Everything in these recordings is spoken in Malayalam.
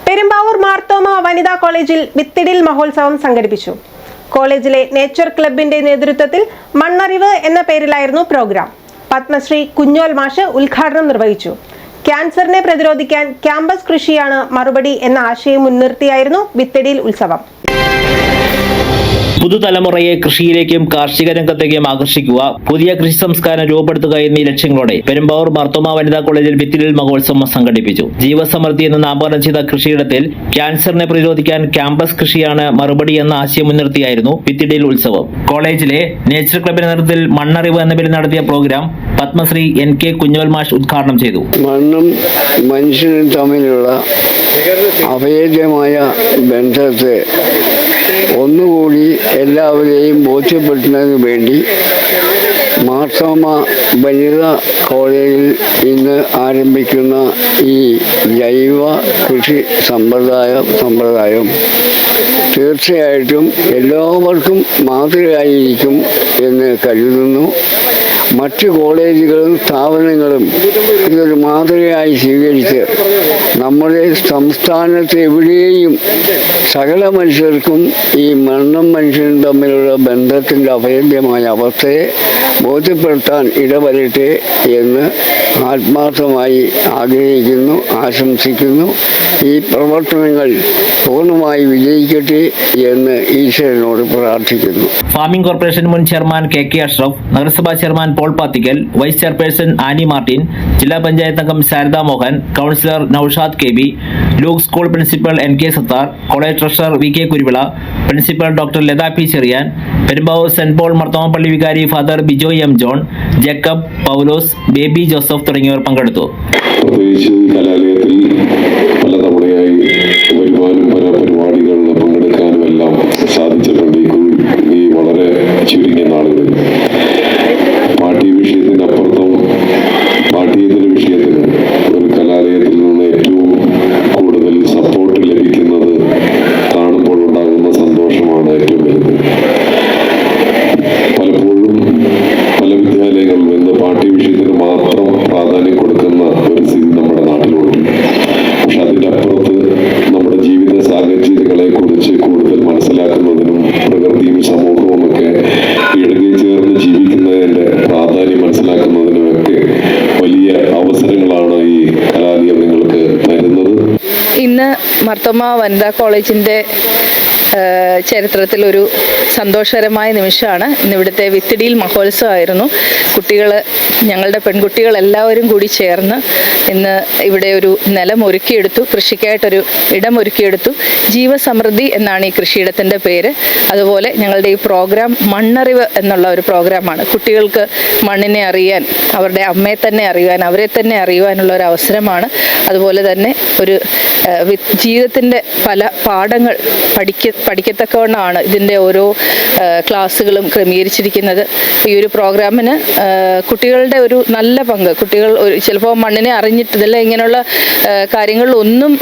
പെരുമ്പാവൂർ മാർത്തോമ വനിതാ കോളേജിൽ വിത്തിടിൽ മഹോത്സവം സംഘടിപ്പിച്ചു. കോളേജിലെ നേച്ചർ ക്ലബിന്റെ നേതൃത്വത്തിൽ മണ്ണറിവ് എന്ന പേരിലായിരുന്നു പ്രോഗ്രാം. പത്മശ്രീ കുഞ്ഞോൽ മാഷ് ഉദ്ഘാടനം നിർവഹിച്ചു. ക്യാൻസറിനെ പ്രതിരോധിക്കാൻ ക്യാമ്പസ് കൃഷിയാണ് മറുപടി എന്ന ആശയം മുൻനിർത്തിയായിരുന്നു വിത്തിടിൽ ഉത്സവം. പുതുതലമുറയെ കൃഷിയിലേക്കും കാർഷിക രംഗത്തേക്കും ആകർഷിക്കുക, പുതിയ കൃഷി സംസ്കാരം രൂപപ്പെടുത്തുക എന്നീ ലക്ഷ്യങ്ങളോടെ പെരുമ്പാവൂർ മാർത്തോമ വനിതാ കോളേജിൽ വിത്തിടിൽ മഹോത്സവം സംഘടിപ്പിച്ചു. ജീവസമൃദ്ധി എന്ന് നാമകരണം ചെയ്ത കൃഷിയിടത്തിൽ ക്യാൻസറിനെ പ്രതിരോധിക്കാൻ ക്യാമ്പസ് കൃഷിയാണ് മറുപടി എന്ന ആശയം മുൻനിർത്തിയായിരുന്നു വിത്തിടിൽ ഉത്സവം. കോളേജിലെ നേച്ചർ ക്ലബിന്റെ നേതൃത്വത്തിൽ മണ്ണറിവ് എന്ന പേരിൽ നടത്തിയ പ്രോഗ്രാം പത്മശ്രീ NK കുഞ്ഞോൽ മാഷ് ഉദ്ഘാടനം ചെയ്തു. മണ്ണും മനുഷ്യനും തമ്മിലുള്ള അഭേദ്യമായ ബന്ധത്തെ ഒന്നുകൂടി എല്ലാവരെയും ബോധ്യപ്പെടുത്തുന്നതിന് വേണ്ടി മാർത്തോമ വനിതാ കോളേജിൽ ഇന്ന് ആരംഭിക്കുന്ന ഈ ജൈവ കൃഷി സമ്പ്രദായം തീർച്ചയായിട്ടും എല്ലാവർക്കും മാതൃകയായിരിക്കും എന്ന് കരുതുന്നു. മറ്റ് കോളേജുകളും സ്ഥാപനങ്ങളും ഇതൊരു മാതൃകയായി സ്വീകരിച്ച് നമ്മുടെ സംസ്ഥാനത്ത് എവിടെയും സകല മനുഷ്യർക്കും ഈ മണ്ണും മനുഷ്യനും തമ്മിലുള്ള ബന്ധത്തിൻ്റെ അഭേദ്യമായ അവസ്ഥയെ ബോധ്യപ്പെടുത്താൻ ഇടവരട്ടെ എന്ന് ആത്മാർത്ഥമായി ആഗ്രഹിക്കുന്നു, ആശംസിക്കുന്നു. ഈ പ്രവർത്തനങ്ങൾ പൂർണ്ണമായി വിജയിക്കട്ടെ എന്ന് ഈശ്വരനോട് പ്രാർത്ഥിക്കുന്നു. ഫാമിംഗ് കോർപ്പറേഷൻ മുൻ ചെയർമാൻ KK അഷ്റഫ്, നഗരസഭാ chairman Paul Pathikkal, vice chairperson Annie Martin, ജില്ലാ പഞ്ചായത്ത് അംഗം Sharada Mohan, councillor Noushad KB, Luke school principal NK Sathar, college treasurer VK Kuruvila, principal doctor Latha P Cherian, Perumbavoor saint Paul Marthoma പള്ളി വികാരി father Bijoy M John, Jacob, Paulose, Baby Joseph തുടങ്ങിയവർ പങ്കെടുത്തു. കലാലയത്തിൽ പലതവണയായി വരുവാനും പല പരിപാടികളിൽ പങ്കെടുക്കാനും എല്ലാം സാധിച്ചിട്ടുണ്ട്. ഈ വളരെ ചുരുങ്ങിയ നാളുകളിൽ പാഠ്യ വിഷയത്തിനപ്പുറത്തും പാഠ്യേതര വിഷയത്തിന് ഒരു കലാലയത്തിൽ നിന്ന് ഏറ്റവും കൂടുതൽ സപ്പോർട്ട് ലഭിക്കുന്നത് കാണുമ്പോൾ ഉണ്ടാകുന്ന സന്തോഷമാണ് ഏറ്റവും വലുത്. പലപ്പോഴും പല വിദ്യാലയങ്ങളിലും ഇന്ന് പാഠ്യ വിഷയത്തിന് മാത്രം പ്രാധാന്യം കൊടുക്കുന്ന ഒരു സ്ഥിതി നമ്മുടെ നാട്ടിലുണ്ട്. പക്ഷെ അതിൻ്റെ അപ്പുറത്ത് നമ്മുടെ ജീവിത സാഹചര്യങ്ങളെ കുറിച്ച് കൂടുതൽ മനസ്സിലാക്കുന്നതിനും പ്രകൃതിയും സമൂഹവും ഒക്കെ ഇടകി ചേർന്ന് ജീവിക്കുന്നതിൻ്റെ പ്രാധാന്യം മനസ്സിലാക്കുന്നതിനുമൊക്കെ വലിയ അവസരങ്ങളാണ് ഈ കലാലയം നിങ്ങൾക്ക് തരുന്നത്. ഇന്ന് മാർത്തോമ വനിതാ കോളേജിൻ്റെ ചരിത്രത്തിലൊരു സന്തോഷകരമായ നിമിഷമാണ്. ഇന്നിവിടുത്തെ വിത്തിടിയിൽ മഹോത്സവമായിരുന്നു. ഞങ്ങളുടെ പെൺകുട്ടികൾ എല്ലാവരും കൂടി ചേർന്ന് ഇന്ന് ഇവിടെ ഒരു നിലം ഒരുക്കിയെടുത്തു, കൃഷിക്കായിട്ടൊരു ഇടം ഒരുക്കിയെടുത്തു. ജീവസമൃദ്ധി എന്നാണ് ഈ കൃഷിയിടത്തിൻ്റെ പേര്. അതുപോലെ ഞങ്ങളുടെ ഈ പ്രോഗ്രാം മണ്ണറിവ് എന്നുള്ള ഒരു പ്രോഗ്രാമാണ്. കുട്ടികൾക്ക് മണ്ണിനെ അറിയാൻ, അവരുടെ അമ്മയെ തന്നെ അറിയുവാൻ, അവരെ തന്നെ അറിയുവാനുള്ള ഒരു അവസരമാണ്. അതുപോലെ തന്നെ ഒരു ജീവിതത്തിൻ്റെ പല പാഠങ്ങൾ പഠിക്കത്തക്കവണ്ണമാണ് ഇതിൻ്റെ ഓരോ ക്ലാസ്സുകളും ക്രമീകരിച്ചിരിക്കുന്നത്. ഈ ഒരു പ്രോഗ്രാമിന് കുട്ടികളുടെ ഒരു നല്ല പങ്ക്, കുട്ടികൾ ചിലപ്പോൾ മണ്ണിനെ അറിഞ്ഞിട്ടില്ല, ഇങ്ങനെയുള്ള കാര്യങ്ങളിലൊന്നും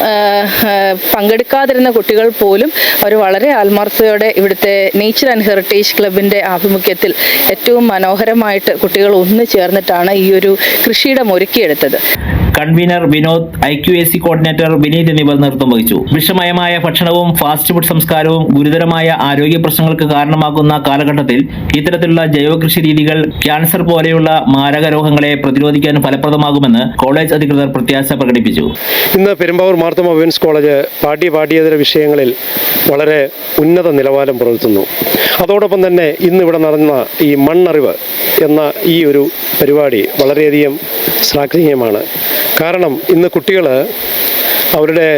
പങ്കെടുക്കാതിരുന്ന കുട്ടികൾ പോലും അവർ വളരെ ആത്മാർത്ഥതയോടെ ഇവിടുത്തെ നേച്ചർ ആൻഡ് ഹെറിറ്റേജ് ക്ലബിൻ്റെ ആഭിമുഖ്യത്തിൽ ഏറ്റവും മനോഹരമായിട്ട് കുട്ടികൾ ഒന്നു ചേർന്നിട്ടാണ് ഈ ഒരു കൃഷിയിടം ഒരുക്കിയെടുത്തത്. Convener Vinod, IQAC coordinator Vineeth എന്നിവർ നേതൃത്വം വഹിച്ചു. വിഷമയമായ ഭക്ഷണവും ഫാസ്റ്റ് ഫുഡ് സംസ്കാരവും ഗുരുതരമായ ആരോഗ്യ പ്രശ്നങ്ങൾക്ക് കാരണമാകുന്ന കാലഘട്ടത്തിൽ ഇത്തരത്തിലുള്ള ജൈവകൃഷി രീതികൾ ക്യാൻസർ പോലെയുള്ള മാരക രോഗങ്ങളെ പ്രതിരോധിക്കാൻ ഫലപ്രദമാകുമെന്ന് കോളേജ് അധികൃതർ പ്രത്യാശ പ്രകടിപ്പിച്ചു. ഇന്ന് പെരുമ്പാവൂർ മാർത്തോമ വിമൻസ് കോളേജ് പാഠ്യേതര വിഷയങ്ങളിൽ വളരെ ഉന്നത നിലവാരം പുലർത്തുന്നു. അതോടൊപ്പം തന്നെ ഇന്നിവിടെ നടന്ന ഈ മണ്ണറിവ് എന്ന ഈ ഒരു പരിപാടി വളരെയധികം ശ്ലാഘനീയമാണ്. കാരണം ഇന്ന് കുട്ടികൾ അവരുടെ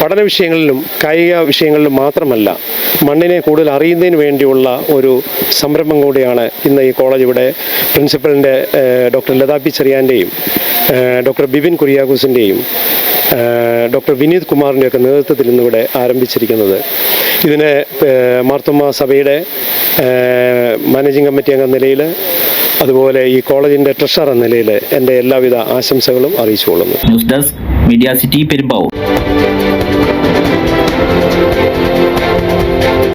പഠന വിഷയങ്ങളിലും കായിക വിഷയങ്ങളിലും മാത്രമല്ല, മണ്ണിനെ കൂടുതൽ അറിയുന്നതിന് വേണ്ടിയുള്ള ഒരു സംരംഭം കൂടിയാണ് ഇന്ന് ഈ കോളേജ് ഇവിടെ പ്രിൻസിപ്പലിൻ്റെ ഡോക്ടർ ലത P ചെറിയാൻ്റെയും ഡോക്ടർ ബിബിൻ കുര്യാക്കോസിൻ്റെയും ഡോക്ടർ വിനീത് കുമാറിൻ്റെയൊക്കെ നേതൃത്വത്തിൽ ഇന്നിവിടെ ആരംഭിച്ചിരിക്കുന്നത്. ഇതിന് മാർത്തോമ സഭയുടെ മാനേജിംഗ് കമ്മിറ്റി അംഗം നിലയിൽ, അതുപോലെ ഈ കോളേജിൻ്റെ ട്രഷറർ എന്ന നിലയിൽ എൻ്റെ എല്ലാവിധ ആശംസകളും അറിയിച്ചുകൊള്ളുന്നു. News desk media city Perumbavoor.